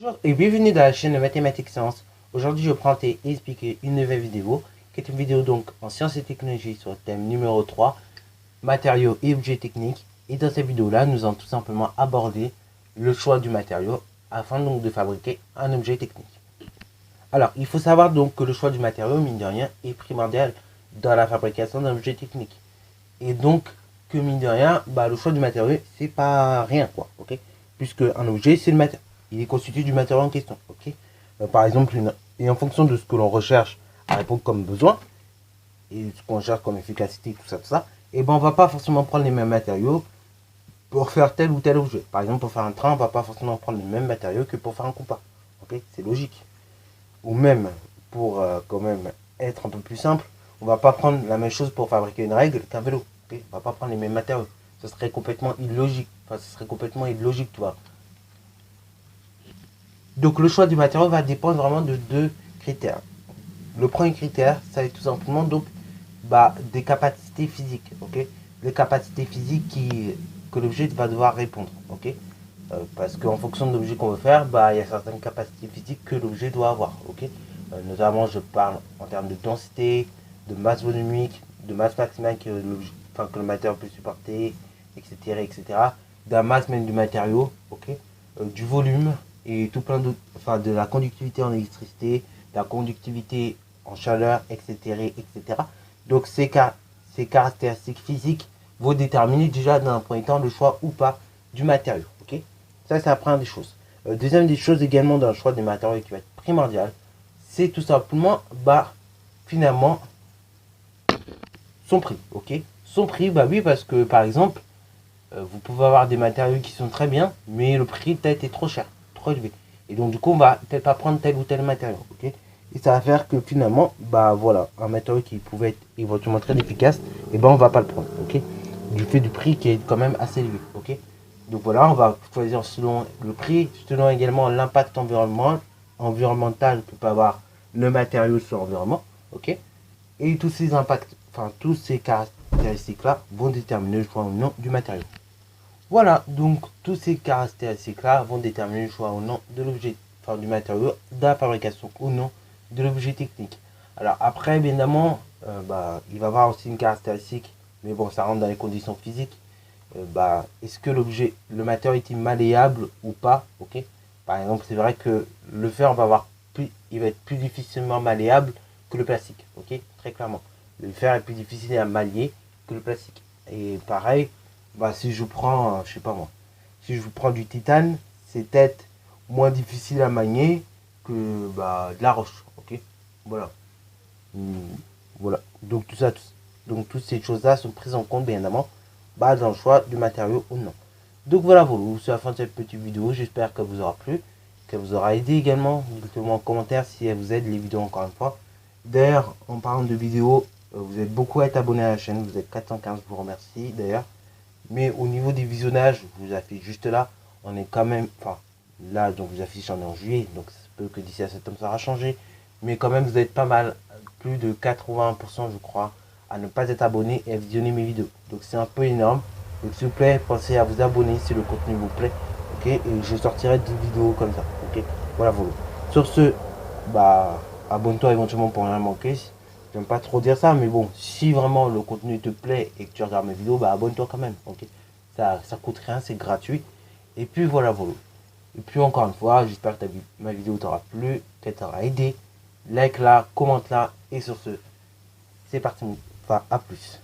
Bonjour et bienvenue dans la chaîne de Mathématiques Sciences. Aujourd'hui, je prends et expliquer une nouvelle vidéo, qui est une vidéo donc en sciences et technologies sur le thème numéro 3, matériaux et objets techniques. Et dans cette vidéo-là, nous allons tout simplement aborder le choix du matériau afin donc de fabriquer un objet technique. Alors, il faut savoir donc que le choix du matériau, mine de rien, est primordial dans la fabrication d'un objet technique. Et donc, que mine de rien, le choix du matériau, c'est pas rien, quoi, ok? Puisque un objet, c'est le matériau. Il est constitué du matériau en question, ok? Par exemple, et en fonction de ce que l'on recherche à répondre comme besoin, et ce qu'on cherche comme efficacité, tout ça, et ben on va pas forcément prendre les mêmes matériaux pour faire tel ou tel objet. Par exemple, pour faire un train, on va pas forcément prendre les mêmes matériaux que pour faire un compas, ok? C'est logique. Ou même, pour quand même être un peu plus simple, on va pas prendre la même chose pour fabriquer une règle qu'un vélo. Okay, on va pas prendre les mêmes matériaux. Ce serait complètement illogique. Enfin, ce serait complètement illogique, tu vois. Donc le choix du matériau va dépendre vraiment de deux critères. Le premier critère, ça est tout simplement donc des capacités physiques, ok? Les capacités physiques que l'objet va devoir répondre, ok? Parce qu'en fonction de l'objet qu'on veut faire, il y a certaines capacités physiques que l'objet doit avoir, ok? Notamment, je parle en termes de densité, de masse volumique, de masse maximale que que le matériau peut supporter, etc., etc. De la masse même du matériau, ok? Du volume et tout plein d'autres, enfin de la conductivité en électricité, de la conductivité en chaleur, etc., etc. Donc ces caractéristiques physiques vont déterminer déjà dans un premier temps le choix ou pas du matériau, ok? Ça, c'est la première des choses. Deuxième des choses également dans le choix des matériaux qui va être primordial, c'est tout simplement, finalement, son prix, ok? Son prix, oui, parce que par exemple, vous pouvez avoir des matériaux qui sont très bien, mais le prix peut-être est trop cher, trop élevé. Et donc du coup, on va peut-être pas prendre tel ou tel matériau, ok? Et ça va faire que finalement, voilà, un matériau qui pouvait être éventuellement très efficace, et on va pas le prendre, ok? Du fait du prix qui est quand même assez élevé, ok? Donc voilà, on va choisir selon le prix, selon également l'impact environnemental que peut avoir le matériau sur l'environnement, ok? Et tous ces impacts, enfin tous ces caractéristiques-là vont déterminer le choix ou non du matériau. Voilà, donc tous ces caractéristiques-là vont déterminer le choix ou non de l'objet, enfin du matériau, de la fabrication ou non de l'objet technique. Alors après, bien évidemment, il va y avoir aussi une caractéristique, mais bon, ça rentre dans les conditions physiques. Est-ce que le matériau est malléable ou pas, ok? Par exemple, c'est vrai que le fer il va être plus difficilement malléable que le plastique, ok? Très clairement. Le fer est plus difficile à mallier que le plastique. Et pareil, si je prends, je sais pas moi, si je prends du titane, c'est peut-être moins difficile à manier que de la roche, ok? Voilà. Voilà. Donc donc toutes ces choses-là sont prises en compte bien évidemment dans le choix du matériau ou non. Donc voilà, c'est la fin de cette petite vidéo. J'espère qu'elle vous aura plu, qu'elle vous aura aidé également. Dites-le-moi en commentaire si elle vous aide les vidéos encore une fois. D'ailleurs, en parlant de vidéos, vous êtes beaucoup à être abonné à la chaîne. Vous êtes 415, je vous remercie d'ailleurs. Mais au niveau des visionnages, je vous affiche juste là. On est quand même, enfin là, donc vous affiche en juillet. Donc ça peut que d'ici à septembre ça aura changé. Mais quand même, vous êtes pas mal, plus de 80% je crois, à ne pas être abonné et à visionner mes vidéos. Donc c'est un peu énorme. Donc s'il vous plaît, pensez à vous abonner si le contenu vous plaît. Ok, et je sortirai des vidéos comme ça. Ok, voilà, voilà. Sur ce, abonne-toi éventuellement pour rien manquer. J'aime pas trop dire ça, mais bon, si vraiment le contenu te plaît et que tu regardes mes vidéos, abonne-toi quand même. Ok, ça coûte rien, c'est gratuit. Et puis voilà, voilà. Et puis encore une fois, j'espère que ma vidéo t'aura plu, qu'elle t'aura aidé. Like là, commente là, et sur ce, c'est parti. Enfin, à plus.